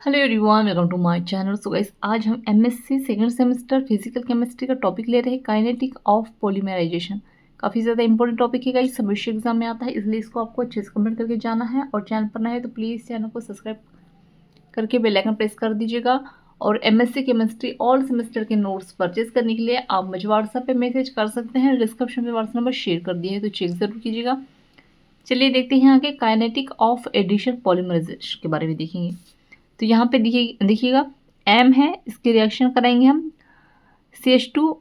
Hello everyone, welcome to my channel. So guys, आज हम MSc second semester physical chemistry का topic ले रहे हैं, काइनेटिक ऑफ पॉलीमराइजेशन। काफ़ी ज़्यादा इंपॉर्टेंट टॉपिक है गाइस, सब एग्जाम में आता है, इसलिए इसको आपको अच्छे से कंप्लीट करके जाना है। और चैनल पर नए है तो प्लीज़ चैनल को सब्सक्राइब करके बेल आइकन प्रेस कर दीजिएगा। और एमएससी केमिस्ट्री ऑल सेमेस्टर के नोट्स परचेज करने के लिए आप मुझे व्हाट्सएप पे मैसेज कर सकते हैं। डिस्क्रिप्शन में व्हाट्सएप नंबर शेयर कर दिया है, तो चेक ज़रूर कीजिएगा। चलिए देखते हैं आगे काइनेटिक ऑफ एडिशन पॉलीमराइजेशन के बारे में देखेंगे। तो यहाँ पे देखिएगा एम है, इसके रिएक्शन कराएंगे हम CH2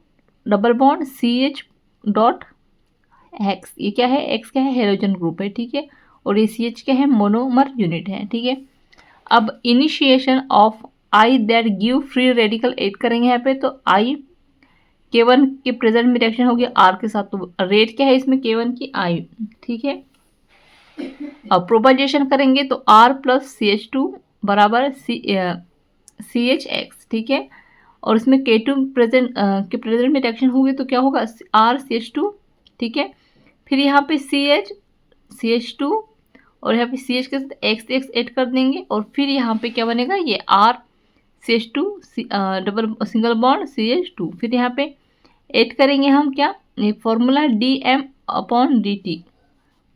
double bond CH dot x. ये क्या है? एक्स क्या है? हेलोजन ग्रुप है, ठीक है। और ये CH क्या है? मोनोमर यूनिट है, ठीक है। अब initiation of I that give free radical add करेंगे यहाँ पे। तो आई K1 के प्रेजेंट में रिएक्शन होगी R के साथ, तो रेट क्या है इसमें? K1 की I, ठीक है। अब प्रोपागेशन करेंगे तो R प्लस CH2 बराबर CHX, ठीक है। और इसमें K2 के प्रेजेंट में रिएक्शन होगी तो क्या होगा? RCH2, ठीक है। फिर यहाँ पे CH2 और यहाँ पे CH के साथ XX ऐड कर देंगे। और फिर यहाँ पे क्या बनेगा? ये RCH2 double single bond CH2। फिर यहाँ पे ऐड करेंगे हम क्या? ये फॉर्मूला dm/dt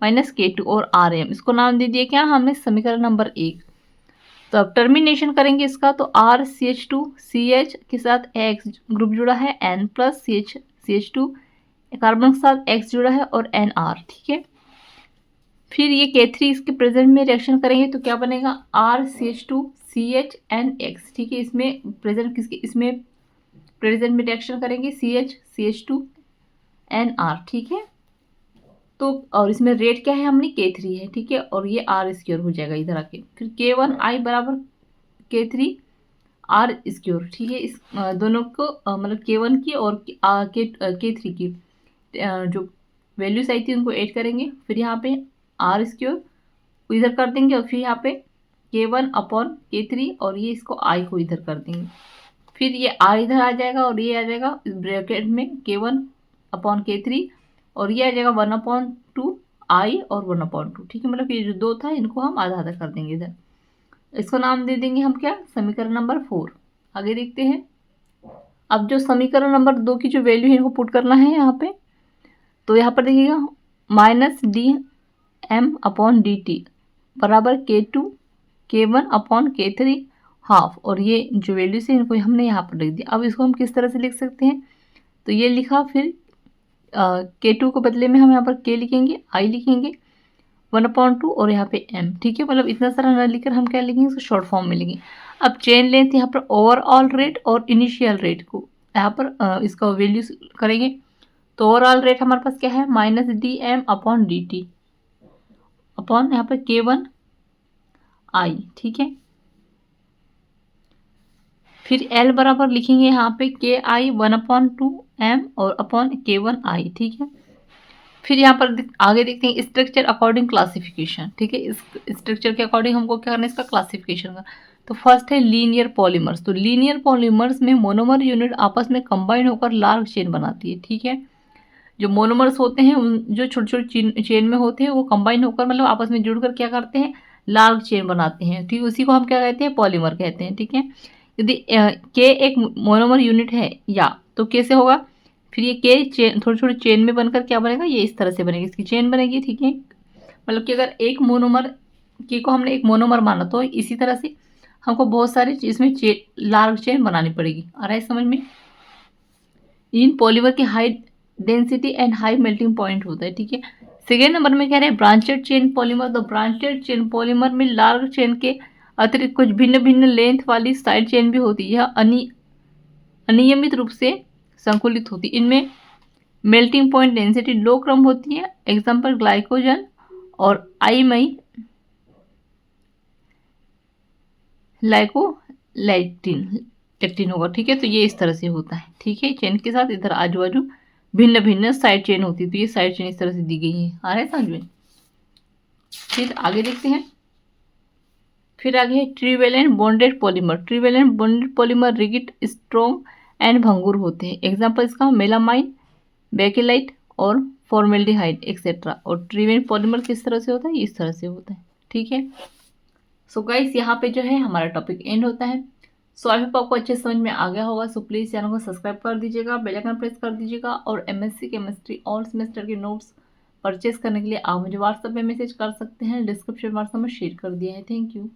माइनस K2 और Rm, इसको नाम दे दिया क्या हमने? समीकरण नंबर 1। तो अब टर्मिनेशन करेंगे इसका, तो RCH2 CH के साथ X ग्रुप जुड़ा है, N प्लस CH2 कार्बन के साथ X जुड़ा है और NR, ठीक है। फिर ये K3 इसके प्रेजेंट में रिएक्शन करेंगे तो क्या बनेगा? RCH2 CHNX, ठीक है। इसमें प्रेजेंट में रिएक्शन करेंगे CH2 NR, ठीक है। तो और इसमें रेट क्या है? हमने K3 है, ठीक है। और ये R स्क्योर हो जाएगा इधर आके। फिर K1I बराबर K3 R स्क्योर, ठीक है। इस दोनों को मतलब K1 की और K3 की जो वैल्यूज आई थी उनको ऐड करेंगे। फिर यहाँ पे R स्क्योर इधर कर देंगे और फिर यहाँ पे K1/K3 और ये इसको I को इधर कर देंगे। फिर ये R इधर आ जाएगा और ये आ जाएगा ब्रैकेट में K1/K3 और ये आ जाएगा 1/2 I और 1/2, ठीक है। मतलब ये जो दो था इनको हम आधा आधा कर देंगे इधर। इसको नाम दे देंगे हम क्या? समीकरण नंबर 4। आगे देखते हैं। अब जो समीकरण नंबर 2 की जो वैल्यू है इनको पुट करना है यहाँ पे। तो यहाँ पर देखिएगा -dm/dt बराबर K2 K1/K3 हाफ। और ये जो वैल्यूज है इनको हमने यहाँ पर लिख दिया। अब इसको हम किस तरह से लिख सकते हैं? तो ये लिखा, फिर K2 को बदले में हम यहाँ पर K लिखेंगे, I लिखेंगे 1/2 और यहाँ पे M, ठीक है। मतलब इतना सारा ना लिखकर हम क्या लिखेंगे? इसको शॉर्ट फॉर्म में लिखेंगे। अब चेन लेंथ यहाँ पर ओवरऑल रेट और इनिशियल रेट को यहाँ पर इसका वैल्यू करेंगे। तो ओवरऑल रेट हमारे पास क्या है? -dm/dt अपॉन यहाँ पर K1I, ठीक है। फिर L बराबर लिखेंगे यहाँ पे KI 1/2M और अपॉन K1I, ठीक है। फिर यहाँ पर आगे देखते हैं स्ट्रक्चर अकॉर्डिंग क्लासिफिकेशन, ठीक है। इस स्ट्रक्चर के अकॉर्डिंग हमको क्या करना है? इसका क्लासिफिकेशन का। तो फर्स्ट है लीनियर पॉलीमर्स। तो लीनियर पॉलीमर्स में मोनोमर यूनिट आपस में कंबाइन होकर लार्ज चेन बनाती है, ठीक है। जो मोनोमर्स होते हैं उन जो छोटे छोटे चेन में होते हैं वो कंबाइन होकर मतलब आपस में जुड़कर क्या करते हैं? लार्ज चेन बनाते हैं, ठीक। उसी को हम क्या कहते हैं? पॉलीमर कहते हैं, ठीक है। यदि के एक मोनोमर यूनिट है या तो कैसे होगा? फिर ये के चेन थोड़ी छोटी चेन में बनकर क्या बनेगा? ये इस तरह से बनेगी, इसकी चेन बनेगी, ठीक है। मतलब कि अगर एक मोनोमर के को हमने एक मोनोमर माना तो इसी तरह से हमको बहुत सारे इसमें लार्ज चेन बनानी पड़ेगी। आ रहा है समझ में? इन पॉलीमर की high density and high melting point होता है, ठीक है। सेकेंड नंबर में कह रहे हैं ब्रांचेड चेन पॉलीमर। तो ब्रांचेड चेन पॉलीमर में लार्ज चेन के अतिरिक्त कुछ भिन्न भिन्न लेंथ वाली साइड चेन भी होती है। यह अनियमित रूप से संकुलित होती है। इनमें मेल्टिंग पॉइंट डेंसिटी लो क्रम होती है। एग्जाम्पल ग्लाइकोजन और आईमई लाइकोलैक्टिन होगा, ठीक है। तो ये इस तरह से होता है, ठीक है। चेन के साथ इधर आजू बाजू भिन्न भिन्न साइड चेन होती है। तो ये साइड चेन इस तरह से दी गई है। आ रहा है समझ में? फिर आगे देखते हैं। फिर आगे है trivalent bonded polymer. Trivalent bonded polymer rigid, strong and भंगुर होते हैं। एग्जाम्पल इसका मेलामाइन, बेकेलाइट और फॉर्मेल्डिहाइड एक्सेट्रा। और ट्रीवेलेंट पॉलीमर किस तरह से होता है? इस तरह से होता है, ठीक है। सो गाइस यहाँ पे जो है हमारा टॉपिक एंड होता है। सो आई होप आपको अच्छे समझ में आ गया होगा। सो प्लीज़ चैनल को सब्सक्राइब कर दीजिएगा, बेल आइकन प्रेस कर दीजिएगा, और एमएससी केमिस्ट्री ऑल सेमेस्टर के नोट्स परचेज करने के लिए आप मुझे व्हाट्सएप पे मैसेज कर सकते हैं, डिस्क्रिप्शन व्हाट्सएप में शेयर कर दिया है। Thank you.